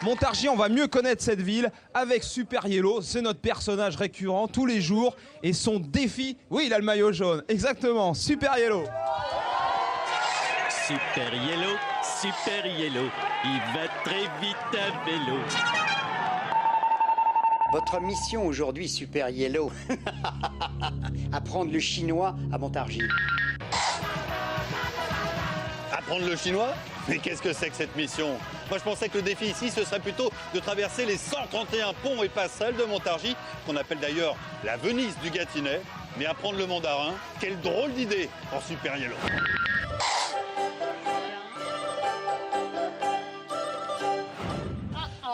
Montargis, on va mieux connaître cette ville avec Super Yellow. C'est notre personnage récurrent tous les jours. Et son défi, oui, il a le maillot jaune. Exactement, Super Yellow. Super Yellow, il va très vite à vélo. Votre mission aujourd'hui, Super Yellow, apprendre le chinois à Montargis. Apprendre le chinois? Mais qu'est-ce que c'est que cette mission? Moi, je pensais que le défi ici, ce serait plutôt de traverser les 131 ponts et passerelles de Montargis, qu'on appelle d'ailleurs la Venise du Gâtinais. Mais apprendre le mandarin, quelle drôle d'idée en Super Yellow.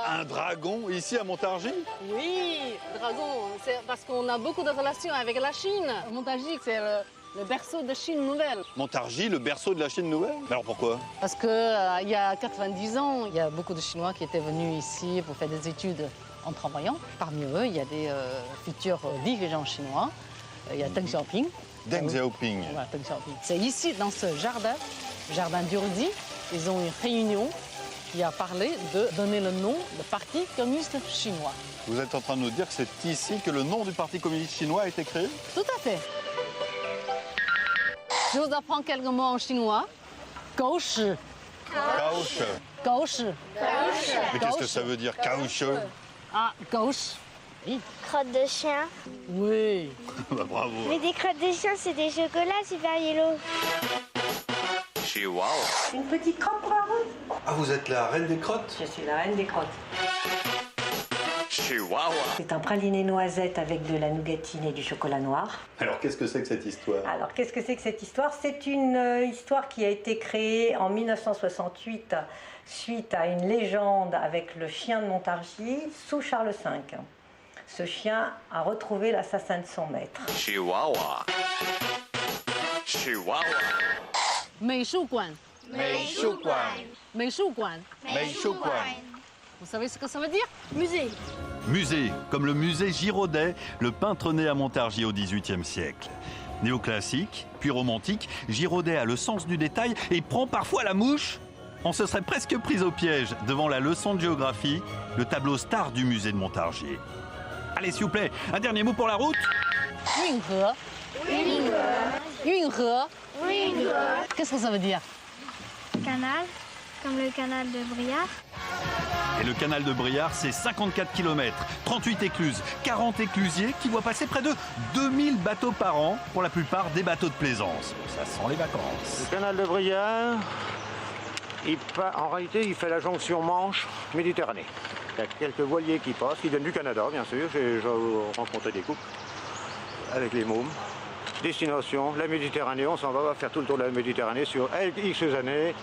Un dragon ici à Montargis? Oui, dragon, c'est parce qu'on a beaucoup de relations avec la Chine. Montargis, c'est le berceau de Chine nouvelle. Montargis, le berceau de la Chine nouvelle? Alors pourquoi? Parce qu'il y a 90 ans, il y a beaucoup de Chinois qui étaient venus ici pour faire des études en travaillant. Parmi eux, il y a des futurs dirigeants chinois. Il y a Deng Xiaoping. Deng Xiaoping. Voilà, Deng Xiaoping. C'est ici, dans ce jardin d'Urdi, ils ont une réunion qui a parlé de donner le nom du Parti communiste chinois. Vous êtes en train de nous dire que c'est ici que le nom du Parti communiste chinois a été créé? Tout à fait. Je vous apprends quelques mots en chinois. Gauche. Caouche. Gauche. Mais qu'est-ce que ça veut dire, caouche? Ah, gauche. Oui. Crottes de chien. Oui. Bah, bravo. Mais des crottes de chien, c'est des chocolats, Super Yellow. Chihuahua. Une petite crotte pour la route. Ah, vous êtes la reine des crottes? Je suis la reine des crottes. Chihuahua. C'est un praliné noisette avec de la nougatine et du chocolat noir. Alors, qu'est-ce que c'est que cette histoire? Alors, qu'est-ce que c'est que cette histoire? C'est une histoire qui a été créée en 1968 suite à une légende avec le chien de Montargis sous Charles V. Ce chien a retrouvé l'assassin de son maître. Chihuahua. Chihuahua. 美术馆. 美术馆. 美术馆. 美术馆. Vous savez ce que ça veut dire? Musée. Musée, comme le musée Giraudet, le peintre né à Montargis au XVIIIe siècle. Néoclassique, puis romantique, Giraudet a le sens du détail et prend parfois la mouche. On se serait presque pris au piège devant la leçon de géographie, le tableau star du musée de Montargis. Allez, s'il vous plaît, un dernier mot pour la route. Yunhe. Yunhe. Qu'est-ce que ça veut dire? Canal, comme le canal de Briard. Et le canal de Briard, c'est 54 km, 38 écluses, 40 éclusiers qui voient passer près de 2000 bateaux par an, pour la plupart des bateaux de plaisance. Ça sent les vacances. Le canal de Briard, en réalité, il fait la jonction Manche-Méditerranée. Il y a quelques voiliers qui passent, qui viennent du Canada, bien sûr. J'ai rencontré des couples avec les mômes. Destination, la Méditerranée, on s'en va faire tout le tour de la Méditerranée sur X années.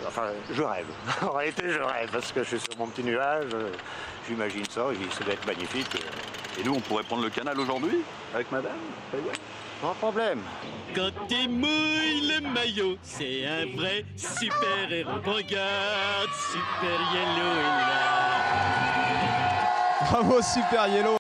Enfin, je rêve. En réalité, je rêve, parce que je suis sur mon petit nuage, j'imagine ça, et ça doit être magnifique. Et nous, on pourrait prendre le canal aujourd'hui, avec madame? Pas de problème. Quand il mouille le maillot, c'est un vrai super héros. Regarde, Super Yellow est là. Bravo, Super Yellow.